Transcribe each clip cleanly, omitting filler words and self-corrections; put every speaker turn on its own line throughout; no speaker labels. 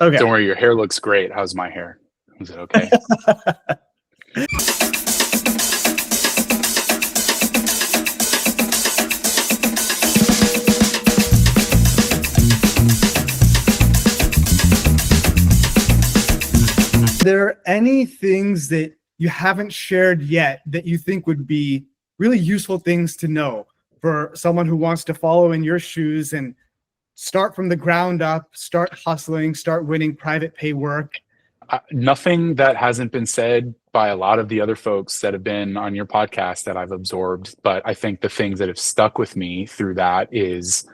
Okay.
Don't worry, your hair looks great. How's my hair? Is it okay?
Are there any things that you haven't shared yet that you think would be really useful things to know for someone who wants to follow in your shoes and start from the ground up, start hustling, start winning private pay work?
Nothing that hasn't been said by a lot of the other folks that have been on your podcast that I've absorbed. But I think the things that have stuck with me through that is,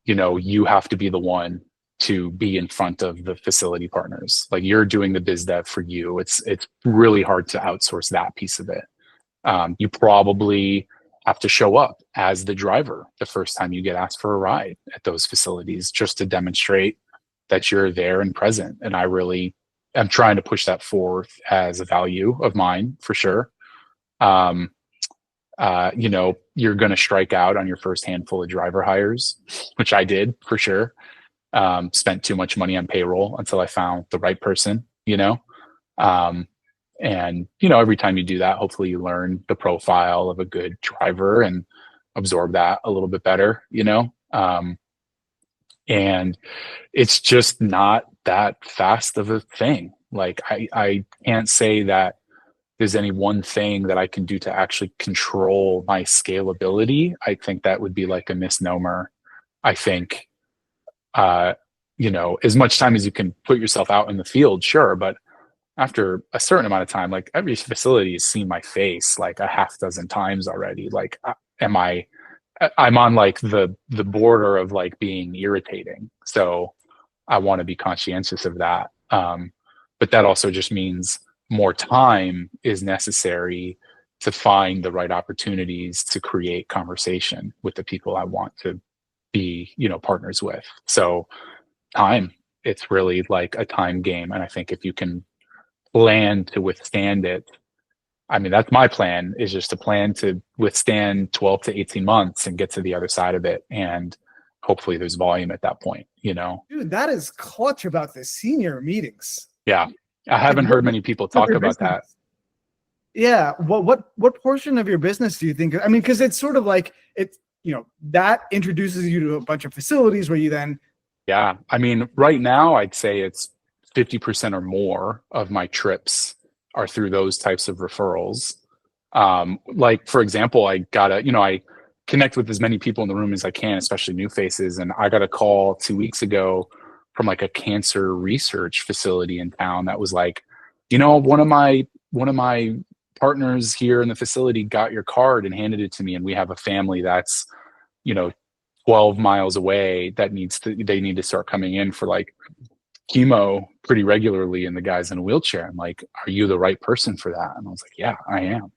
you have to be the one to be in front of the facility partners. Like, you're doing the biz dev for you. It's really hard to outsource that piece of it. You probably have to show up as the driver the first time you get asked for a ride at those facilities, just to demonstrate that you're there and present. And I really am trying to push that forth as a value of mine, for sure. You're going to strike out on your first handful of driver hires, which I did for sure. Spent too much money on payroll until I found the right person, and every time you do that, hopefully you learn the profile of a good driver and absorb that a little bit better, and it's just not that fast of a thing. Like, I can't say that there's any one thing that I can do to actually control my scalability. I think that would be like a misnomer. I think, as much time as you can put yourself out in the field, sure. But after a certain amount of time, like, every facility has seen my face like a half dozen times already. Like, I'm on like the border of like being irritating. So I want to be conscientious of that. But that also just means more time is necessary to find the right opportunities to create conversation with the people I want to be, partners with. So time, it's really like a time game. And I think if you can plan to withstand it, I mean, that's my plan, is just to plan to withstand 12 to 18 months and get to the other side of it. And hopefully there's volume at that point,
Dude, that is clutch about the senior meetings.
Yeah. I haven't heard many people talk about that.
Yeah. What portion of your business do you think? I mean, because it's sort of like that introduces you to a bunch of facilities where you then.
Yeah. I mean, right now I'd say it's 50% or more of my trips are through those types of referrals. Like, for example, I connect with as many people in the room as I can, especially new faces. And I got a call 2 weeks ago from like a cancer research facility in town that was like, one of my partners here in the facility got your card and handed it to me. And we have a family that's, 12 miles away that they need to start coming in for like chemo pretty regularly. And the guy's in a wheelchair. I'm like, are you the right person for that? And I was like, yeah, I am,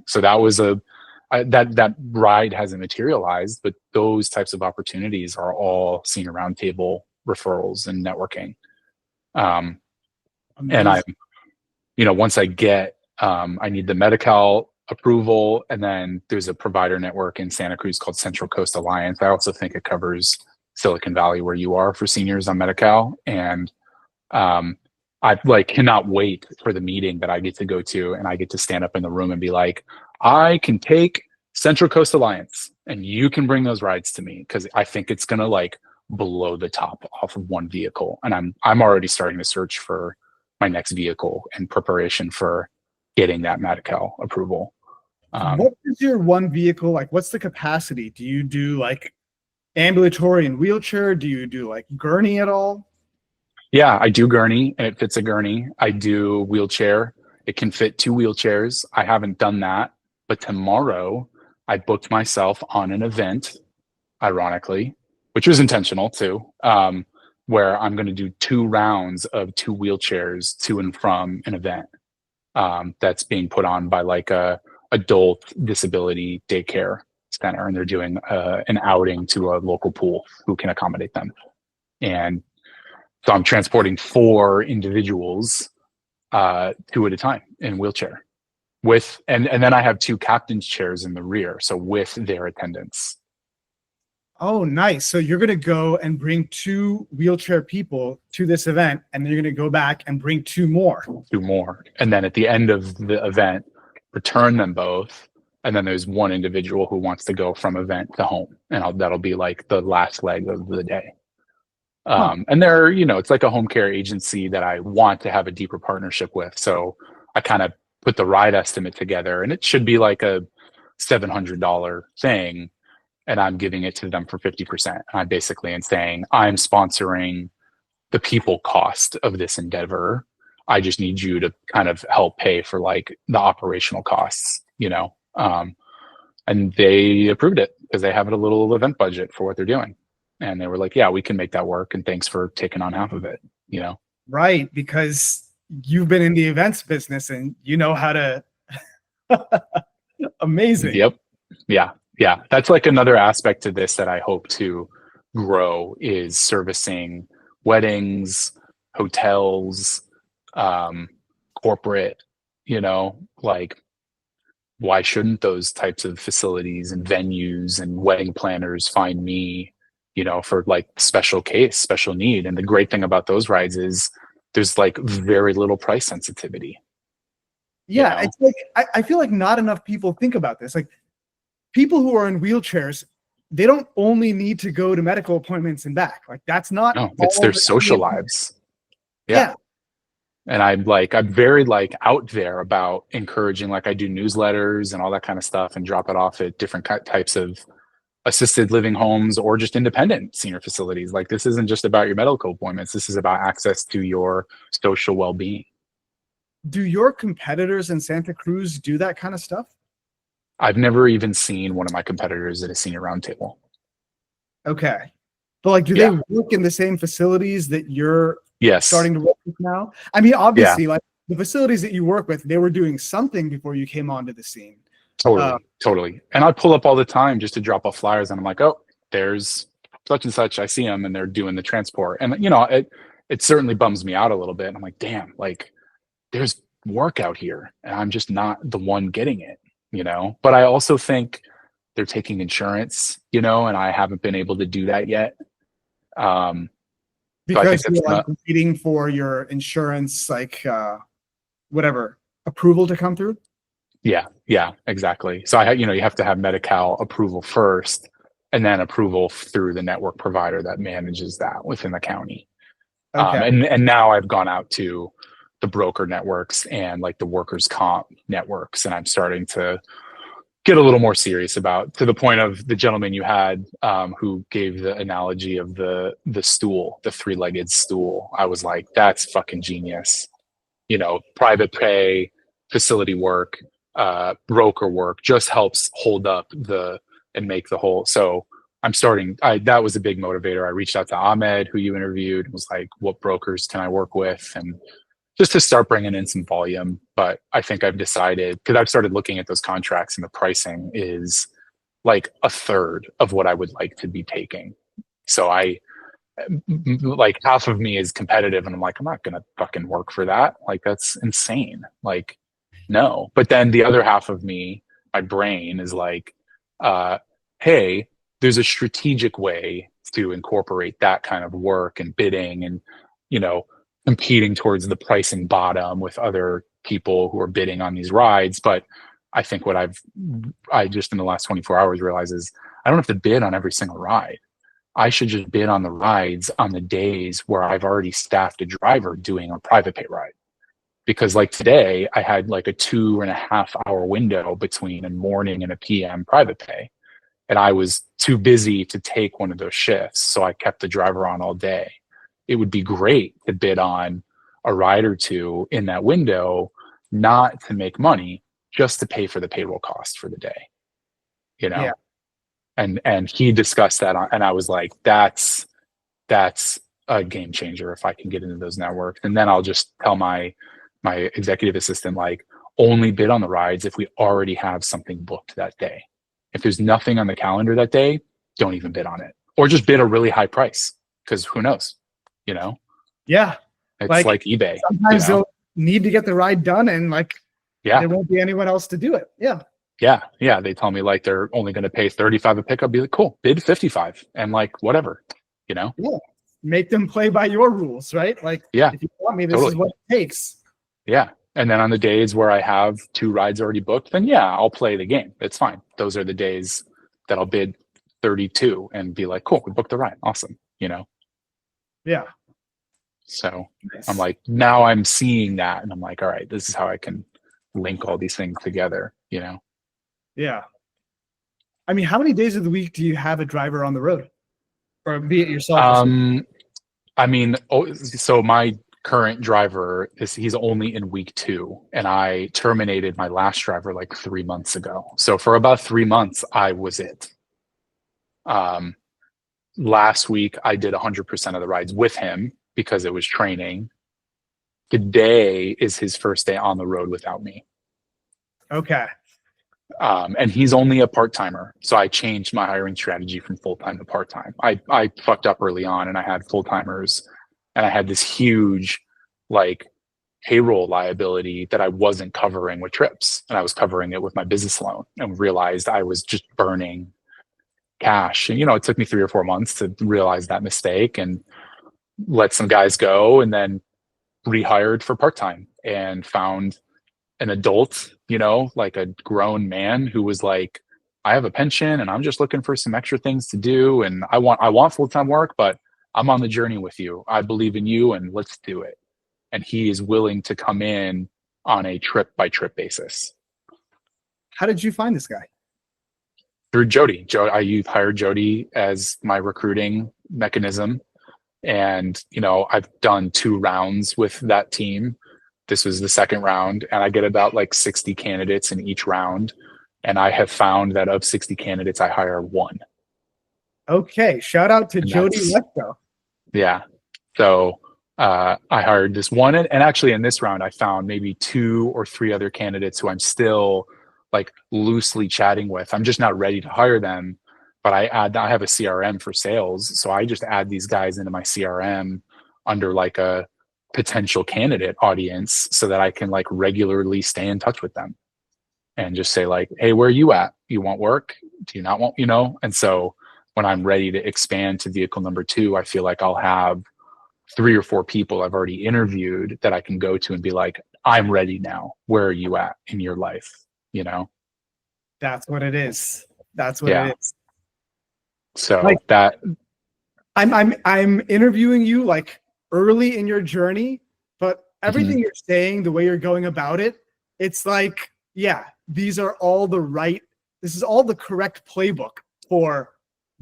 so that was that ride hasn't materialized, but those types of opportunities are all senior roundtable referrals and networking. And once I get, I need the Medi-Cal approval, and then there's a provider network in Santa Cruz called Central Coast Alliance. I also think it covers Silicon Valley, where you are, for seniors on Medi-Cal. And I cannot wait for the meeting that I get to go to, and I get to stand up in the room and be like, I can take Central Coast Alliance and you can bring those rides to me, because I think it's gonna like blow the top off of one vehicle. And I'm already starting to search for my next vehicle in preparation for getting that Medi-Cal approval.
What is your one vehicle like? What's the capacity? Do you do like ambulatory and wheelchair? Do you do like gurney at all?
Yeah, I do gurney, and it fits a gurney. I do wheelchair. It can fit 2 wheelchairs. I haven't done that, but tomorrow I booked myself on an event, ironically, which was intentional too, where I'm going to do 2 rounds of 2 wheelchairs to and from an event that's being put on by like a adult disability daycare center, and they're doing an outing to a local pool who can accommodate them. And so I'm transporting 4 individuals 2 at a time in wheelchair, and then I have 2 captain's chairs in the rear, so with their attendants.
Oh, nice. So you're going to go and bring 2 wheelchair people to this event, and then you're going to go back and bring 2 more.
And then at the end of the event, return them both. And then there's one individual who wants to go from event to home, and that'll be like the last leg of the day. And they're, it's like a home care agency that I want to have a deeper partnership with. So I kind of put the ride estimate together, and it should be like a $700 thing. And I'm giving it to them for 50%. I basically am saying, I'm sponsoring the people cost of this endeavor. I just need you to kind of help pay for like the operational costs, and they approved it because they have a little event budget for what they're doing. And they were like, yeah, we can make that work. And thanks for taking on half of it,
Right. Because you've been in the events business and you know how to. Amazing.
Yep. Yeah. Yeah. That's like another aspect to this that I hope to grow is servicing weddings, hotels, corporate, like why shouldn't those types of facilities and venues and wedding planners find me, for like special case, special need? And the great thing about those rides is there's like very little price sensitivity.
Yeah. It's like, I feel like not enough people think about this. Like people who are in wheelchairs, they don't only need to go to medical appointments and back. Like that's not.
No, it's their social lives.
Yeah.
And I'm very like out there about encouraging, like I do newsletters and all that kind of stuff and drop it off at different types of assisted living homes or just independent senior facilities. Like this isn't just about your medical appointments. This is about access to your social well-being.
Do your competitors in Santa Cruz do that kind of stuff?
I've never even seen one of my competitors at a senior roundtable.
Okay. But like, do they work in the same facilities that you're starting to work with now? I mean, obviously, like the facilities that you work with, they were doing something before you came onto the scene.
Totally. And I pull up all the time just to drop off flyers, and I'm like, oh, there's such and such. I see them, and they're doing the transport. And it certainly bums me out a little bit. I'm like, damn, like there's work out here, and I'm just not the one getting it. But I also think they're taking insurance, and I haven't been able to do that yet.
Because you're like waiting for your insurance, like whatever approval to come through.
Yeah, exactly. So you have to have Medi-Cal approval first, and then approval through the network provider that manages that within the county. Okay. And now I've gone out to the broker networks and like the workers' comp networks, and I'm starting to get a little more serious about, to the point of the gentleman you had who gave the analogy of the stool, the 3-legged stool. I was like, that's fucking genius. Private pay, facility work, broker work just helps hold up and make the whole. So I'm starting, that was a big motivator. I reached out to Ahmed, who you interviewed, and was like, what brokers can I work with? And just to start bringing in some volume. But I think I've decided, because I've started looking at those contracts, and the pricing is like a third of what I would like to be taking. So like half of me is competitive, and I'm like, I'm not going to fucking work for that. Like, that's insane. Like, no. But then the other half of me, my brain is like, hey, there's a strategic way to incorporate that kind of work and bidding and, competing towards the pricing bottom with other people who are bidding on these rides. But I think what I just in the last 24 hours realized is I don't have to bid on every single ride. I should just bid on the rides on the days where I've already staffed a driver doing a private pay ride. Because like today, I had like a 2.5-hour window between a morning and a PM private pay. And I was too busy to take one of those shifts. So I kept the driver on all day. It would be great to bid on a ride or two in that window, not to make money, just to pay for the payroll cost for the day, Yeah. And he discussed that, and I was like, that's a game changer if I can get into those networks. And then I'll just tell my executive assistant, like, only bid on the rides if we already have something booked that day. If there's nothing on the calendar that day, don't even bid on it, or just bid a really high price, because who knows,
Yeah.
It's like eBay.
Sometimes they'll need to get the ride done, and there won't be anyone else to do it. Yeah.
Yeah. Yeah. They tell me like they're only going to pay 35 a pick. I'll be like, cool, bid 55 and like, whatever, you know?
Yeah. Make them play by your rules, right? Like,
Yeah,
if you want me, this is
totally.
what it takes.
Yeah. And then on the days where I have 2 rides already booked, then yeah, I'll play the game. It's fine. Those are the days that I'll bid 32 and be like, cool, we booked the ride. Awesome. You know?
Yeah.
So
Nice.
I'm like, now I'm seeing that and I'm like, all right, this is how I can link all these things together, you know?
Yeah. I mean, how many days of the week do you have a driver on the road? Or be it yourself?
I mean, so my current driver he's only in week 2 and I terminated my last driver like 3 months ago. So for about 3 months, I was it. Last week I did 100% of the rides with him because it was training. Today is his first day on the road without me.
Okay.
And he's only a part-timer. So I changed my hiring strategy from full-time to part-time. I fucked up early on and I had full-timers and I had this huge like payroll liability that I wasn't covering with trips. And I was covering it with my business loan and realized I was just burning cash. And, you know, it took me 3 or 4 months to realize that mistake and let some guys go and then rehired for part-time and found an adult, you know, like a grown man who was like, I have a pension and I'm just looking for some extra things to do. And I want full-time work, but I'm on the journey with you. I believe in you and let's do it. And he is willing to come in on a trip by trip basis.
How did you find this guy?
Through Jody. I hired Jody as my recruiting mechanism. And, you know, I've done 2 rounds with that team. This was the second round, and I get about like 60 candidates in each round. And I have found that of 60 candidates, I hire 1.
Okay. Shout out to
And
Jody Lesko.
Yeah. So I hired this one. And actually in this round, I found maybe 2 or 3 other candidates who I'm still like loosely chatting with. I'm just not ready to hire them, but I have a CRM for sales. So I just add these guys into my CRM under like a potential candidate audience so that I can like regularly stay in touch with them and just say like, hey, where are you at? You want work? Do you not want, you know? And so when I'm ready to expand to vehicle number 2, I feel like I'll have 3 or 4 people I've already interviewed that I can go to and be like, I'm ready now. Where are you at in your life? You know?
That's what it is. That's what it is.
So
like,
that
I'm interviewing you like early in your journey, but everything you're saying, the way you're going about it, it's like, yeah, this is all the correct playbook for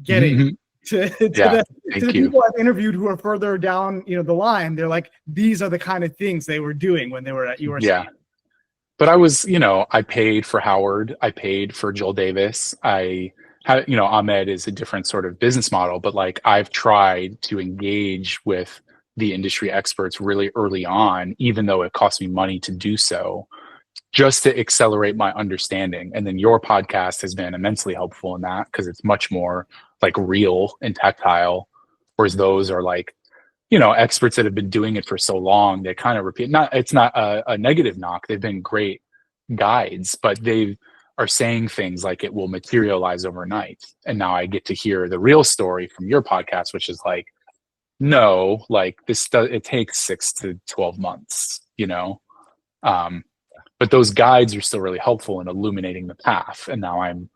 getting to the people I've interviewed who are further down, you know, the line. They're like, these are the kind of things they were doing when they were at your stage.
But I was, you know, I paid for Howard, I paid for Joel Davis. I had, you know, Ahmed is a different sort of business model, but like I've tried to engage with the industry experts really early on, even though it cost me money to do so, just to accelerate my understanding. And then your podcast has been immensely helpful in that because it's much more like real and tactile, whereas those are like, you know, experts that have been doing it for so long, they kind of repeat. It's not a negative knock. They've been great guides, but they are saying things like it will materialize overnight. And now I get to hear the real story from your podcast, which is like, no, like it takes 6 to 12 months, you know? But those guides are still really helpful in illuminating the path. And now I'm,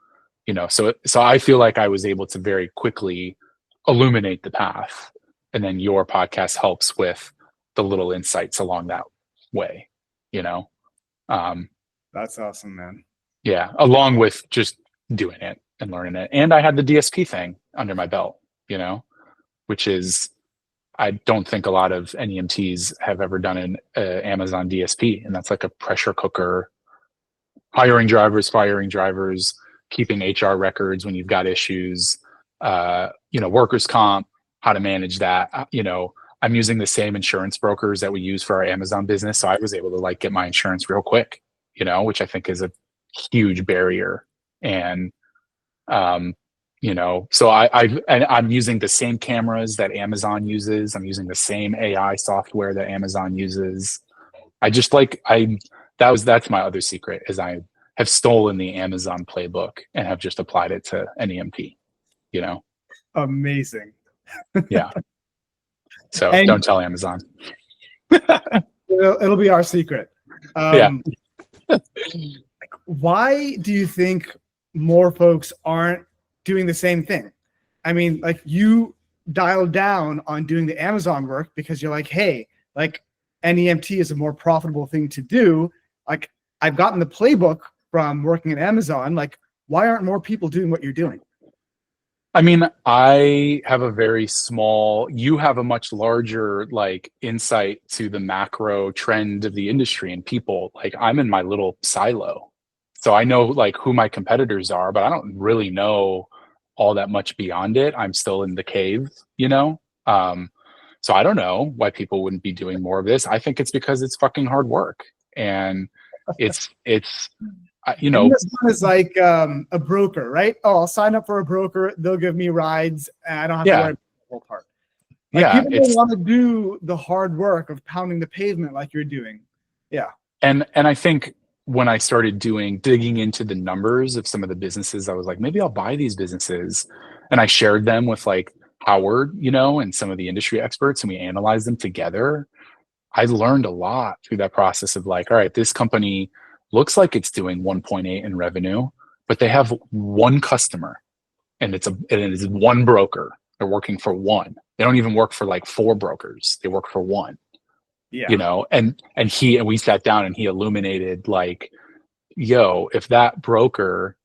you know, so I feel like I was able to very quickly illuminate the path. And then your podcast helps with the little insights along that way, you know?
That's awesome, man.
Yeah. Along with just doing it and learning it. And I had the DSP thing under my belt, you know, which is, I don't think a lot of NEMTs have ever done an Amazon DSP. And that's like a pressure cooker, hiring drivers, firing drivers, keeping HR records when you've got issues, you know, workers' comp, how to manage that. You know, I'm using the same insurance brokers that we use for our Amazon business. So I was able to like get my insurance real quick, you know, which I think is a huge barrier. And, you know, so I'm using the same cameras that Amazon uses. I'm using the same AI software that Amazon uses. I just like, that's my other secret is have stolen the Amazon playbook and have just applied it to NEMT, you know?
Amazing.
Yeah. So
And
don't tell Amazon.
it'll be our secret.
Yeah.
Why do you think more folks aren't doing the same thing? I mean, like, you dialed down on doing the Amazon work because you're like, hey, like, NEMT is a more profitable thing to do. Like, I've gotten the playbook from working at Amazon. Like, why aren't more people doing what you're doing?
I mean, I have a very small, you have a much larger like insight to the macro trend of the industry and people. Like, I'm in my little silo. So I know like who my competitors are, but I don't really know all that much beyond it. I'm still in the cave, you know? So I don't know why people wouldn't be doing more of this. I think it's because it's fucking hard work. And it's you know,
Amazon is like a broker, right? Oh, I'll sign up for a broker. They'll give me rides, and I don't have to worry about the whole part. Like,
yeah,
people don't want to do the hard work of pounding the pavement like you're doing. Yeah.
And I think when I started digging into the numbers of some of the businesses, I was like, maybe I'll buy these businesses. And I shared them with like Howard, you know, and some of the industry experts, and we analyzed them together. I learned a lot through that process of like, all right, this company looks like it's doing 1.8 in revenue, but they have one customer, and it is one broker. They're working for one. They don't even work for like 4 brokers. They work for one.
Yeah.
You know, and we sat down and he illuminated like, yo, if that broker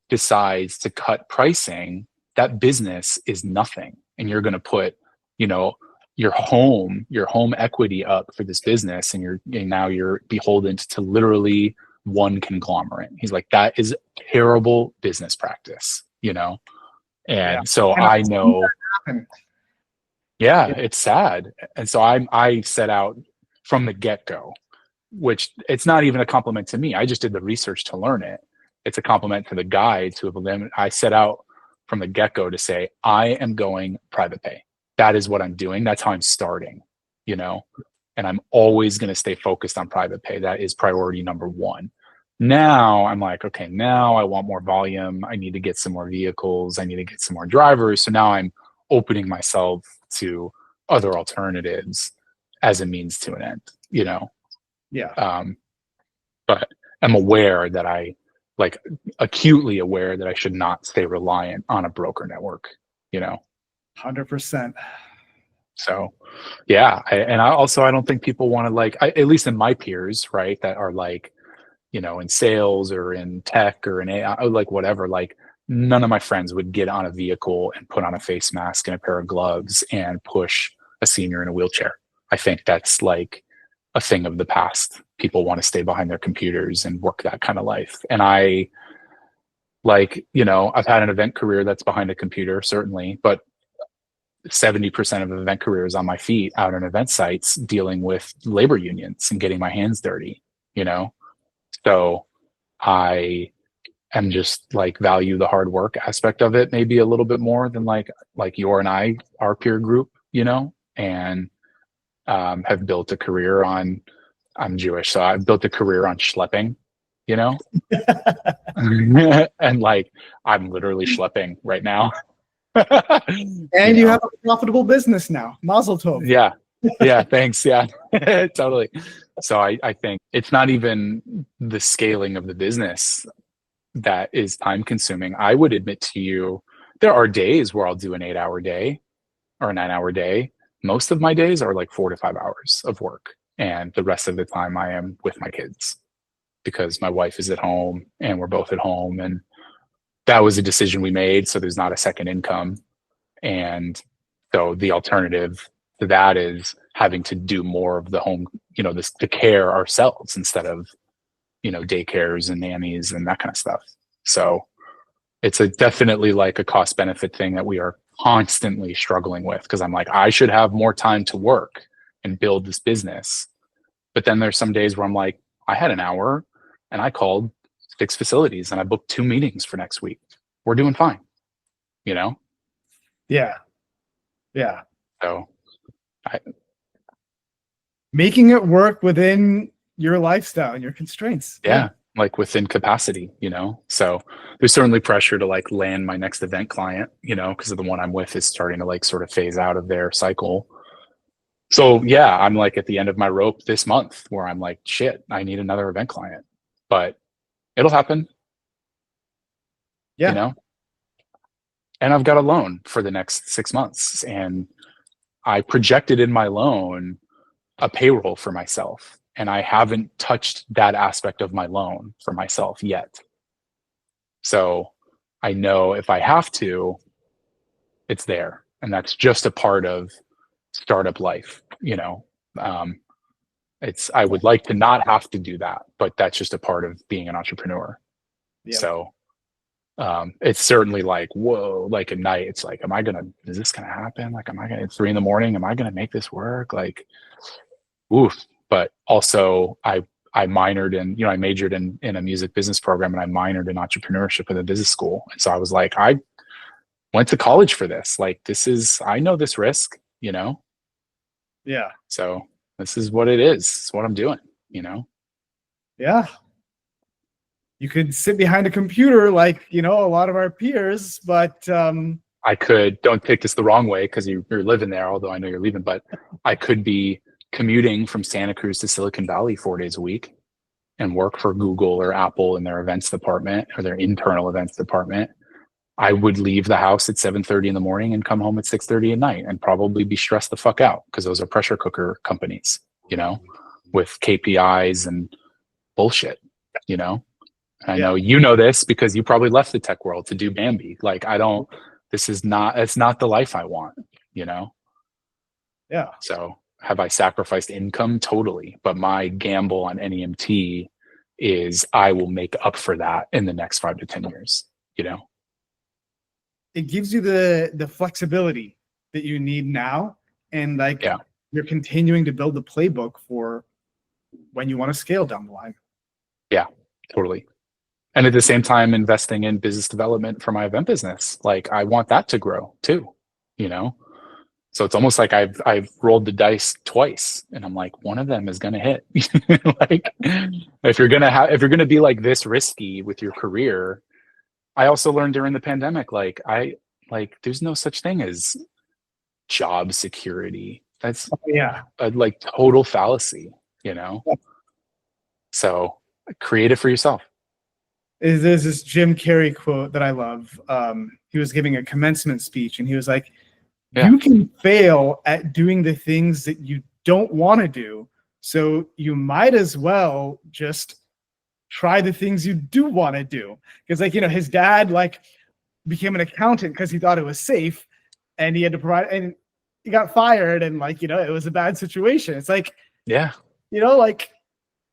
decides to cut pricing, that business is nothing. And you're going to put, you know, your home equity up for this business, and now you're beholden to literally one conglomerate. He's like, that is terrible business practice, you know? And so
And
I know,
yeah.
it's sad. And so I set out from the get-go, which it's not even a compliment to me. I just did the research to learn it. It's a compliment to the guides who have eliminated. I set out from the get-go to say, I am going private pay. That is what I'm doing. That's how I'm starting, you know, and I'm always going to stay focused on private pay. That is priority number 1. Now I'm like, okay, now I want more volume. I need to get some more vehicles. I need to get some more drivers. So now I'm opening myself to other alternatives as a means to an end, you know?
Yeah.
But I'm aware that acutely aware that I should not stay reliant on a broker network, you know?
100%.
So, yeah. I don't think people want to like, at least in my peers, right, that are like, you know, in sales or in tech or in AI, like whatever, like none of my friends would get on a vehicle and put on a face mask and a pair of gloves and push a senior in a wheelchair. I think that's like a thing of the past. People want to stay behind their computers and work that kind of life. And I, like, you know, I've had an event career that's behind a computer, certainly, but 70% of an event career is on my feet out on event sites dealing with labor unions and getting my hands dirty, you know? So I am just like value the hard work aspect of it maybe a little bit more than like you and I, our peer group, you know, and have built a career on, I'm Jewish, so I've built a career on schlepping, you know, and like I'm literally schlepping right now.
And you have a profitable business now. Mazel tov.
Yeah. Yeah. Thanks. Yeah. Totally. So I think it's not even the scaling of the business that is time consuming. I would admit to you, there are days where I'll do an 8-hour day or a 9-hour day. Most of my days are like 4 to 5 hours of work. And the rest of the time I am with my kids because my wife is at home and we're both at home. And that was a decision we made. So there's not a second income. And so the alternative to that is having to do more of the home, you know, the care ourselves instead of, you know, daycares and nannies and that kind of stuff. So it's definitely like a cost benefit thing that we are constantly struggling with, because I'm like, I should have more time to work and build this business. But then there's some days where I'm like, I had an hour and I called 6 facilities and I booked 2 meetings for next week. We're doing fine, you know?
Yeah. Yeah.
So
making it work within your lifestyle and your constraints.
Yeah. like within capacity, so there's certainly pressure to like land my next event client, because of the one I'm with is starting to like sort of phase out of their cycle. So yeah, I'm like at the end of my rope this month where I'm like, shit, I need another event client, but it'll happen, you
Yeah.
know, and I've got a loan for the next 6 months, and I projected in my loan a payroll for myself, and I haven't touched that aspect of my loan for myself yet. So I know if I have to, it's there. And that's just a part of startup life. I would like to not have to do that, but that's just a part of being an entrepreneur.
Yeah.
So it's certainly like, whoa, like at night, it's like, is this going to happen? Like, it's 3 a.m. Am I going to make this work? Like, oof. But also I minored in, I majored in a music business program, and I minored in entrepreneurship at a business school. And so I was like, I went to college for this. Like, I know this risk.
Yeah.
So this is what it is. It's what I'm doing.
Yeah. You could sit behind a computer like, a lot of our peers, but
I could, don't take this the wrong way because you're living there, although I know you're leaving, but I could be commuting from Santa Cruz to Silicon Valley 4 days a week and work for Google or Apple in their events department or their internal events department. I would leave the house at 7:30 in the morning and come home at 6:30 at night and probably be stressed the fuck out because those are pressure cooker companies, with KPIs and bullshit. And I know you know this because you probably left the tech world to do Bambi. Like, it's not the life I want.
Yeah.
So have I sacrificed income? Totally. But my gamble on NEMT is I will make up for that in the next 5 to 10 years.
It gives you the flexibility that you need now. And you're continuing to build the playbook for when you want to scale down the line.
Yeah, totally. And at the same time, investing in business development for my event business. Like, I want that to grow too, So it's almost like I've rolled the dice twice, and I'm like, one of them is going to hit. Like, if you're going to be like this risky with your career. I also learned during the pandemic, there's no such thing as job security. That's a like total fallacy, So create it for yourself.
There's this Jim Carrey quote that I love. He was giving a commencement speech, and he was like, you can fail at doing the things that you don't want to do. So you might as well just try the things you do want to do. Because his dad became an accountant because he thought it was safe, and he had to provide, and he got fired, and it was a bad situation. It's like,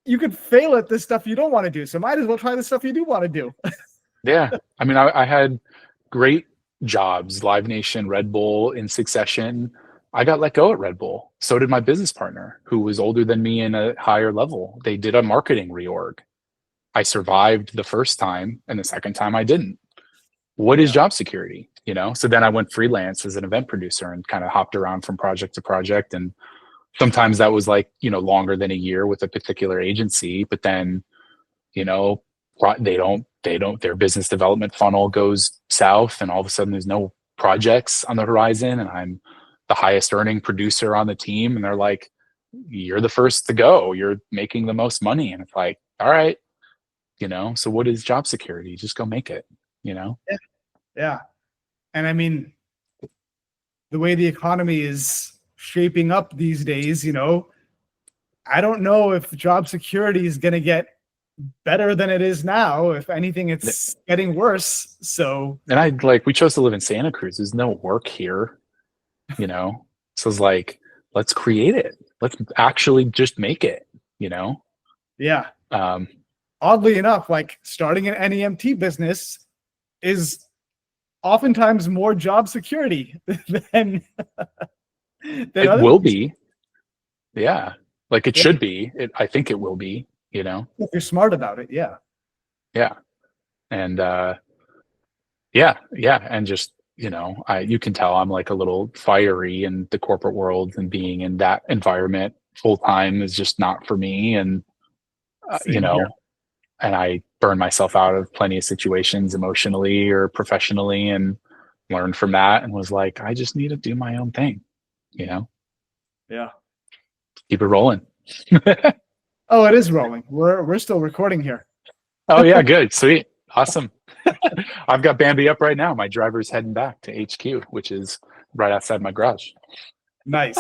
you could fail at this stuff you don't want to do. So might as well try the stuff you do want to do.
Yeah. I mean, I had great jobs, Live Nation, Red Bull in succession. I got let go at Red Bull. So did my business partner, who was older than me in a higher level. They did a marketing reorg. I survived the first time, and the second time I didn't. What is job security? So then I went freelance as an event producer and kind of hopped around from project to project. And sometimes that was longer than a year with a particular agency, but then, their business development funnel goes south, and all of a sudden there's no projects on the horizon, and I'm the highest earning producer on the team. And they're like, you're the first to go, you're making the most money. And it's like, all right, so what is job security? Just go make it,
Yeah. And I mean, the way the economy is shaping up these days, I don't know if job security is going to get better than it is now. If anything, it's getting worse. So,
and we chose to live in Santa Cruz. There's no work here, So it's like, let's create it. Let's actually just make it,
Yeah. Oddly enough, starting an NEMT business is oftentimes more job security than
it will be. Yeah. It should be. I think it will be,
if you're smart about it. Yeah.
Yeah. And and just, you can tell I'm a little fiery in the corporate world, and being in that environment full time is just not for me. And and I burned myself out of plenty of situations emotionally or professionally, and learned from that and was like, I just need to do my own thing, you know?
Yeah.
Keep it rolling.
Oh, it is rolling. We're still recording here.
Oh yeah, good. Sweet. Awesome. I've got Bambi up right now. My driver's heading back to HQ, which is right outside my garage.
Nice.